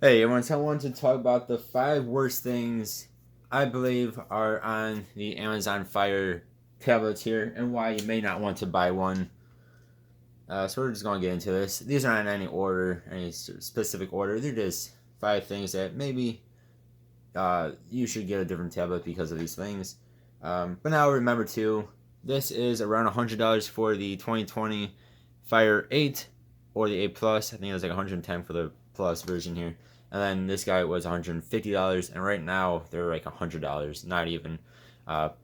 Hey everyone, so I wanted to talk about the 5 worst things I believe are on the Amazon Fire tablets here and why you may not want to buy one. So we're just going to get into this. These aren't in any order, any specific order. They're just 5 things that maybe you should get a different tablet because of these things. But now remember too, this is around $100 for the 2020 Fire 8 or the 8 Plus. I think it was like 110 for the Plus version here. And then this guy was $150, and right now they're like $100, not even.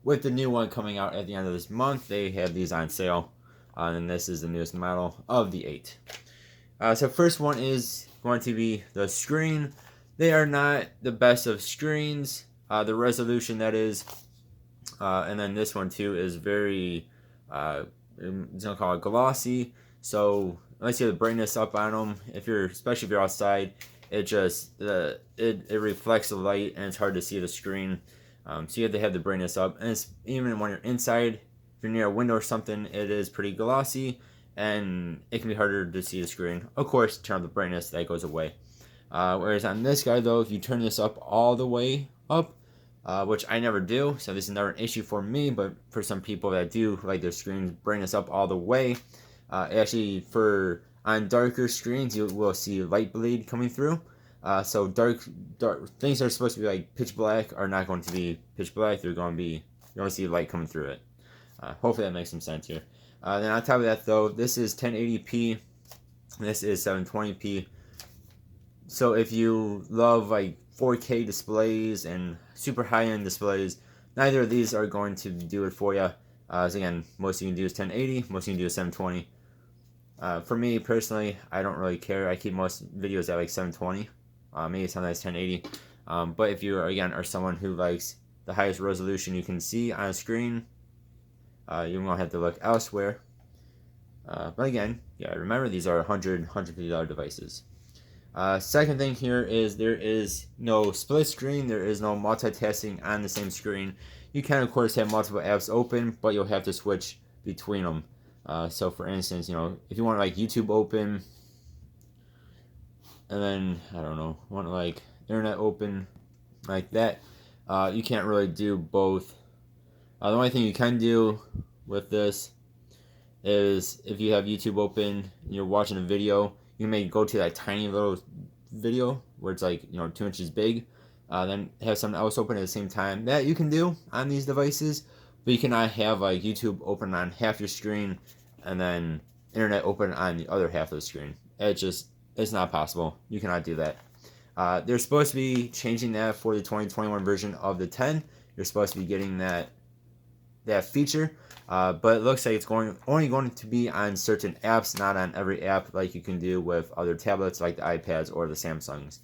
With the new one coming out at the end of this month, they have these on sale. And this is the newest model of the 8. So first one is going to be the screen. They are not the best of screens. The resolution, that is. And then this one too is very, it's gonna call it glossy. So unless you have the brightness up on them, especially if you're outside, it just it reflects the light and it's hard to see the screen. So you have to have the brightness up, and even when you're inside, if you're near a window or something, it is pretty glossy and it can be harder to see the screen. Of course, turn up the brightness, that goes away. Whereas on this guy though, if you turn this up all the way up, which I never do, so this is never an issue for me, but for some people that do like their screens brightness up all the way, actually on darker screens you will see light bleed coming through. So dark things that are supposed to be like pitch black are not going to be pitch black. You're going to see light coming through it. Hopefully that makes some sense here. Then on top of that though, this is 1080p, this is 720p. So if you love like 4K displays and super high-end displays, neither of these are going to do it for you. So again, most you can do is 1080, most you can do is 720. For me personally, I don't really care. I keep most videos at like 720, maybe sometimes 1080. But if you again are someone who likes the highest resolution you can see on a screen, you won't have to look elsewhere. But again, yeah, remember these are $150 devices. Second thing here is there is no split screen. There is no multitasking on the same screen. You can of course have multiple apps open, but you'll have to switch between them. So for instance, if you want like YouTube open, and then I don't know, want like internet open, like that, you can't really do both. The only thing you can do with this is if you have YouTube open and you're watching a video, you may go to that tiny little video where it's like 2 inches big, then have something else open at the same time. That you can do on these devices, but you cannot have like YouTube open on half your screen and then internet open on the other half of the screen. It's not possible. You cannot do that. They're supposed to be changing that for the 2021 version of the 10. You're supposed to be getting that feature. But it looks like it's only going to be on certain apps, not on every app like you can do with other tablets like the iPads or the Samsungs.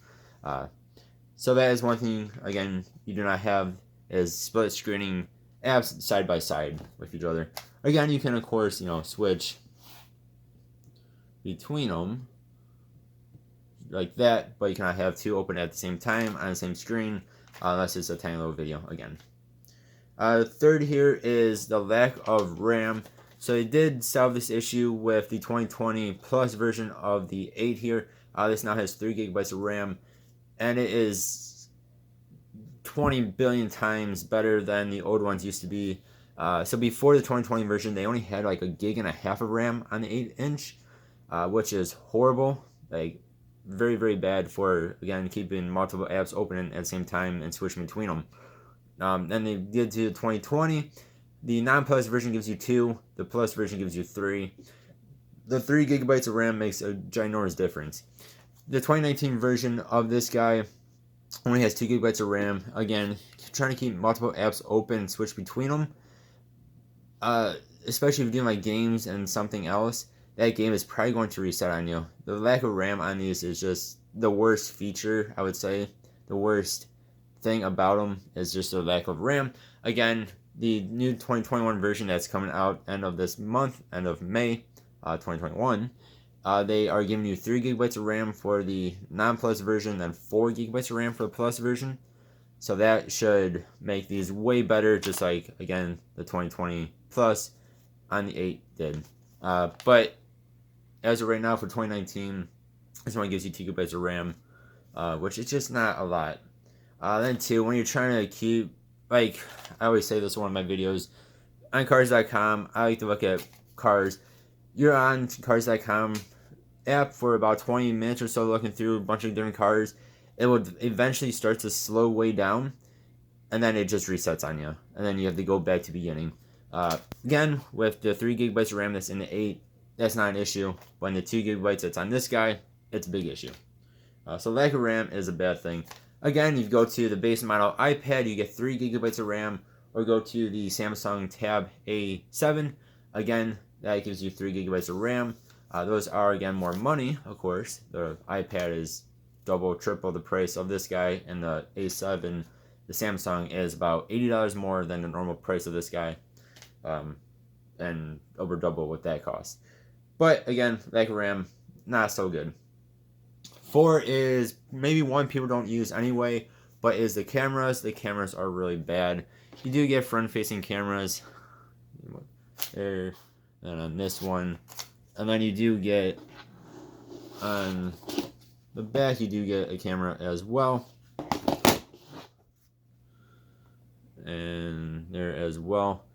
So that is one thing, again, you do not have is split screening apps side by side with each other. Again, you can of course, switch between them like that, but you cannot have two open at the same time on the same screen unless it's a tiny little video again. Third here is the lack of RAM. So they did solve this issue with the 2020 Plus version of the 8 here. This now has 3 gigabytes of RAM, and it is 20 billion times better than the old ones used to be. So before the 2020 version, they only had like 1.5 gigs of RAM on the 8-inch, which is horrible. Like very, very bad for, again, keeping multiple apps open at the same time and switching between them. Then they did to 2020. The non-plus version gives you 2. The plus version gives you 3. The 3 gigabytes of RAM makes a ginormous difference. The 2019 version of this guy only has 2 gigabytes of RAM. Again, trying to keep multiple apps open and switch between them. Especially if you're doing like games and something else, that game is probably going to reset on you. The lack of RAM on these is just the worst feature, I would say. The worst thing about them is just the lack of RAM. Again, the new 2021 version that's coming out end of this month, end of May 2021, they are giving you 3 gigabytes of RAM for the non-plus version, then 4 gigabytes of RAM for the plus version. So that should make these way better, just like, again, the 2020 Plus on the 8 did. But as of right now for 2019, this one gives you 2 gigabytes of RAM. which is just not a lot. Then too, when you're trying to keep, like, I always say this in one of my videos, on cars.com, I like to look at cars. You're on cars.com app for about 20 minutes or so looking through a bunch of different cars. It will eventually start to slow way down, and then it just resets on you, and then you have to go back to beginning. Again, with the 3 gigabytes of RAM that's in the 8, that's not an issue. When the 2 gigabytes that's on this guy, it's a big issue. So lack of RAM is a bad thing. Again, you go to the base model iPad, you get 3 gigabytes of RAM, or go to the Samsung Tab A7. Again, that gives you 3 gigabytes of RAM. Those are, again, more money, of course. The iPad is double, triple the price of this guy, and the A7, the Samsung, is about $80 more than the normal price of this guy, and over double what that costs. But, again, lack of RAM, not so good. 4 is maybe one people don't use anyway, but is the cameras. The cameras are really bad. You do get front-facing cameras there, and on this one, and then you do get on the back, you do get a camera as well, and there as well.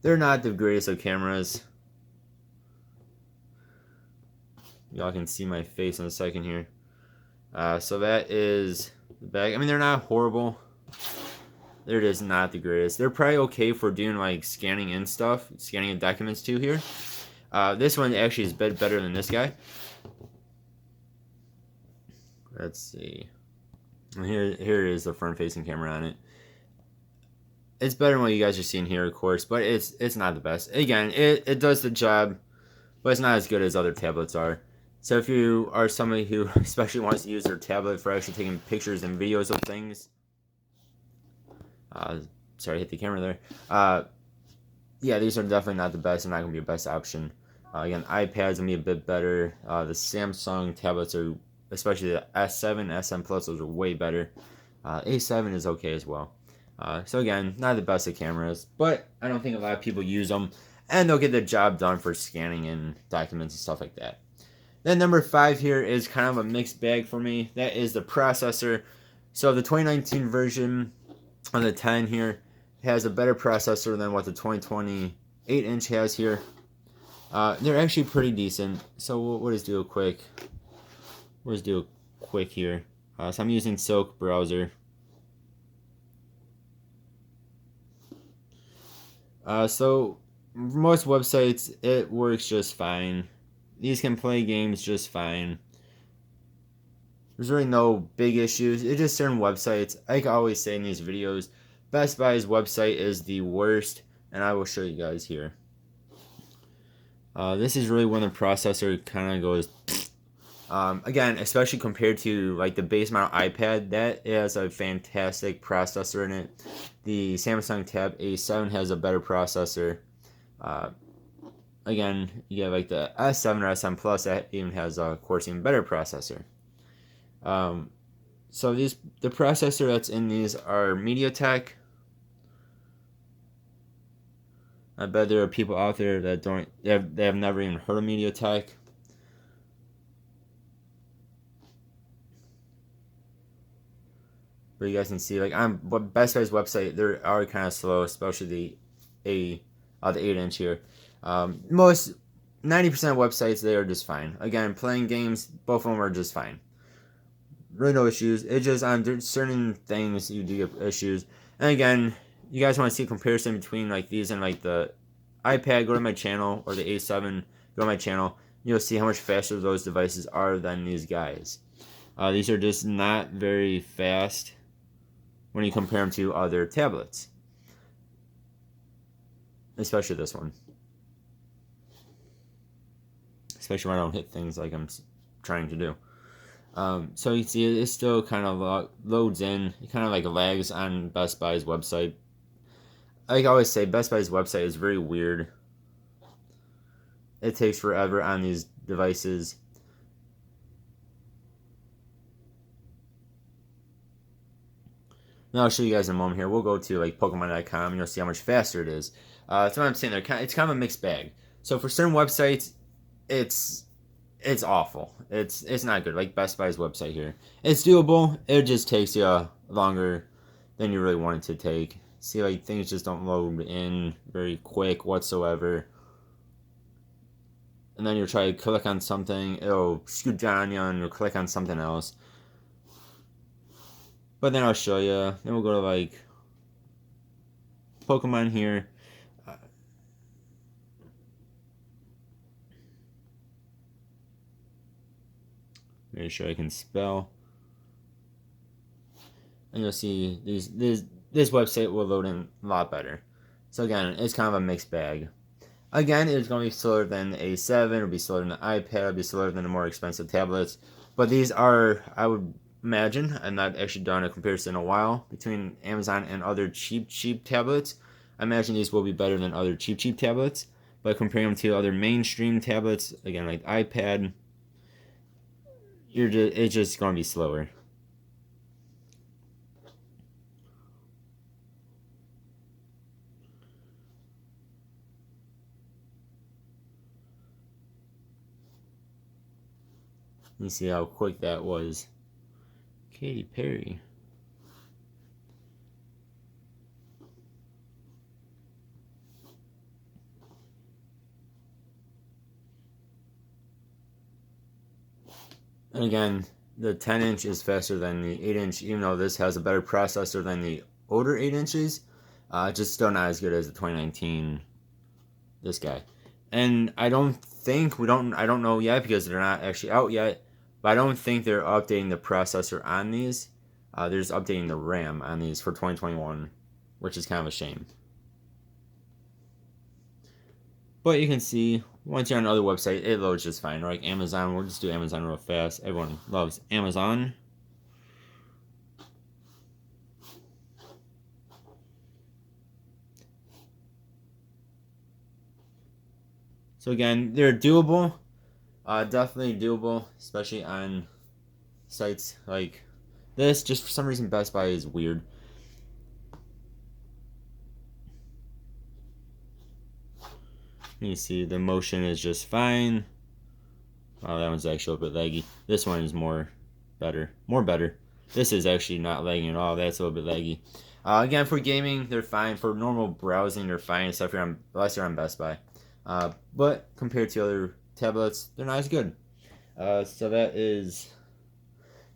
They're not the greatest of cameras. Y'all can see my face in a second here. So that is the back. I mean, they're not horrible. They're just not the greatest. They're probably okay for doing like scanning in stuff, scanning in documents too here. This one actually is a bit better than this guy. Let's see. Here is the front-facing camera on it. It's better than what you guys are seeing here, of course, but it's not the best. Again, it does the job, but it's not as good as other tablets are. So if you are somebody who especially wants to use their tablet for actually taking pictures and videos of things, sorry, I hit the camera there. Yeah, these are definitely not the best and not going to be your best option. Again, iPads going to be a bit better. The Samsung tablets are, especially the S7, S7 Plus, those are way better. A7 is okay as well. So again, not the best of cameras, but I don't think a lot of people use them, and they'll get the job done for scanning in documents and stuff like that. Then number 5 here is kind of a mixed bag for me. That is the processor. So the 2019 version on the 10 here has a better processor than what the 2020 8-inch has here. They're actually pretty decent. So we'll just do a quick. We'll just do a quick here. So I'm using Silk browser. So for most websites, it works just fine. These can play games just fine. There's really no big issues. It's just certain websites. Like I always say in these videos, Best Buy's website is the worst, and I will show you guys here. This is really when the processor kind of goes. Again, especially compared to like the base model iPad, that has a fantastic processor in it. The Samsung Tab A7 has a better processor. Again, you have like the S7 or S7 Plus that even has, of course, even better processor. So the processor that's in these are MediaTek. I bet there are people out there that they have never even heard of MediaTek. But you guys can see, like on Best Buy's website, they are kind of slow, especially the 8-inch here. Most 90% of websites, they are just fine. Again, playing games, both of them are just fine. Really no issues. It's just on certain things you do get issues. And again, you guys want to see a comparison between like these and like the iPad, go to my channel, or the A7, go to my channel. You'll see how much faster those devices are than these guys. These are just not very fast when you compare them to other tablets. Especially this one. Especially when I don't hit things like I'm trying to do. So you see it still kind of loads in. It kind of like lags on Best Buy's website. Like I always say, Best Buy's website is very weird. It takes forever on these devices. Now I'll show you guys in a moment here. We'll go to like Pokemon.com and you'll see how much faster it is. That's what I'm saying there. It's kind of a mixed bag. So for certain websites, it's it's awful. It's not good. Like Best Buy's website here, it's doable. It just takes you longer than you really want it to take. See, like things just don't load in very quick whatsoever. And then you'll try to click on something, it'll scoot down you and you'll click on something else. But then I'll show you. Then we'll go to like Pokemon here. Make sure I can spell. And you'll see this website will load in a lot better. So again, it's kind of a mixed bag. Again, it's going to be slower than the A7, it'll be slower than the iPad, it'll be slower than the more expensive tablets. But these are, I would imagine, I've not actually done a comparison in a while between Amazon and other cheap tablets. I imagine these will be better than other cheap tablets. But comparing them to other mainstream tablets, again, like iPad, it's just going to be slower. You see how quick that was. Katy Perry. And again, the 10-inch is faster than the 8-inch, even though this has a better processor than the older 8 inches. Just still not as good as the 2019, this guy. And I don't know yet because they're not actually out yet, but I don't think they're updating the processor on these. They're just updating the RAM on these for 2021, which is kind of a shame. But you can see, once you're on another website, it loads just fine. Like Amazon, we'll just do Amazon real fast. Everyone loves Amazon. So again, they're doable. Definitely doable, especially on sites like this. Just for some reason, Best Buy is weird. You see the motion is just fine. Oh, that one's actually a bit laggy. This one is more better. This is actually not lagging at all. That's a little bit laggy. Again, for gaming, they're fine. For normal browsing, they're fine, except for unless you're on Best Buy. But compared to other tablets, they're not as good. So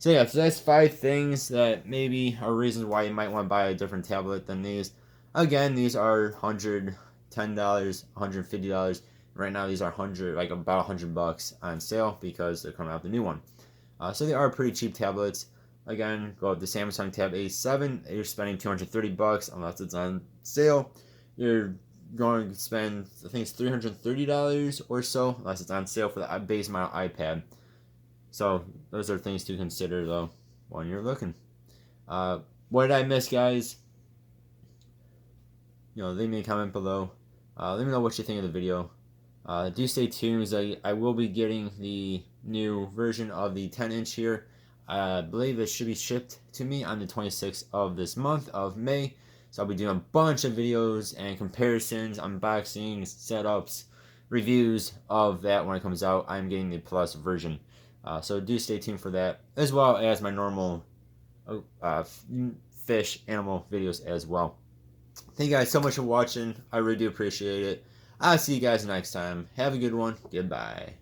that's 5 things that maybe are reasons why you might want to buy a different tablet than these. Again, these are $110, $150. Right now, these are about $100 on sale because they're coming out with the new one. So they are pretty cheap tablets. Again, go with the Samsung Tab A7. You're spending $230 unless it's on sale. You're going to spend, I think it's $330 or so unless it's on sale for the base model iPad. So those are things to consider though when you're looking. What did I miss, guys? Leave me a comment below. Let me know what you think of the video. Do stay tuned, as I will be getting the new version of the 10-inch here. I believe it should be shipped to me on the 26th of this month of May. So I'll be doing a bunch of videos and comparisons, unboxings, setups, reviews of that when it comes out. I'm getting the Plus version. So do stay tuned for that, as well as my normal fish animal videos as well. Thank you guys so much for watching. I really do appreciate it. I'll see you guys next time. Have a good one. Goodbye.